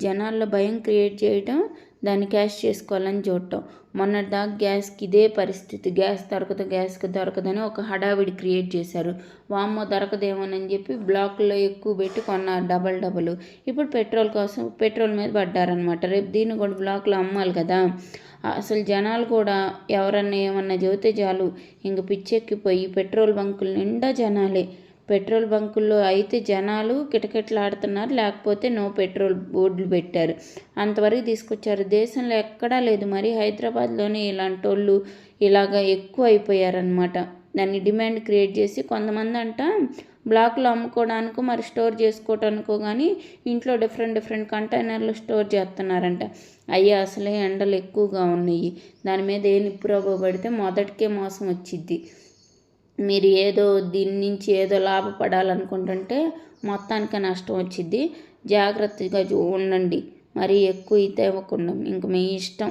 జనాల్లో భయం క్రియేట్ చేయటం, దాన్ని క్యాష్ చేసుకోవాలని చూడటం. మొన్నటిదాకా గ్యాస్కి ఇదే పరిస్థితి, గ్యాస్కి దొరకదని ఒక హడావిడి క్రియేట్ చేశారు. వామ్మో దొరకదేమోనని చెప్పి బ్లాకుల్లో ఎక్కువ పెట్టి కొన్నారు డబల్. ఇప్పుడు పెట్రోల్ మీద పడ్డారనమాట. రేపు దీన్ని కూడా బ్లాక్లో అమ్మాలి కదా. అసలు జనాలు కూడా ఎవరన్నా ఏమన్నా చెబితే చాలు ఇంక పిచ్చెక్కిపోయి పెట్రోల్ బంకుల నిండా జనాలే. పెట్రోల్ బంకుల్లో అయితే జనాలు కిటకిటలాడుతున్నారు, లేకపోతే నో పెట్రోల్ బోర్డులు పెట్టారు. అంతవరకు తీసుకొచ్చారు. దేశంలో ఎక్కడా లేదు. మరి హైదరాబాద్లోనే ఇలాంటి వాళ్ళు ఇలాగ ఎక్కువ అయిపోయారనమాట. దాన్ని డిమాండ్ క్రియేట్ చేసి కొంతమంది అంట బ్లాక్లో అమ్ముకోవడానికో మరి స్టోర్ చేసుకోవడానికో కానీ ఇంట్లో డిఫరెంట్ కంటైనర్లు స్టోర్ చేస్తున్నారంట. అయ్యా అసలే ఎండలు ఎక్కువగా ఉన్నాయి. దాని మీద ఏ నిప్పురవ్వ పడితే మొదటికే మోసం వచ్చిద్ది. మీరు దీని నుంచి ఏదో లాభపడాలనుకుంటుంటే మొత్తానికి నష్టం వచ్చిద్ది. జాగ్రత్తగా ఉండండి. మరీ ఎక్కువ అయితే ఇవ్వకుండా ఇంక మీ ఇష్టం.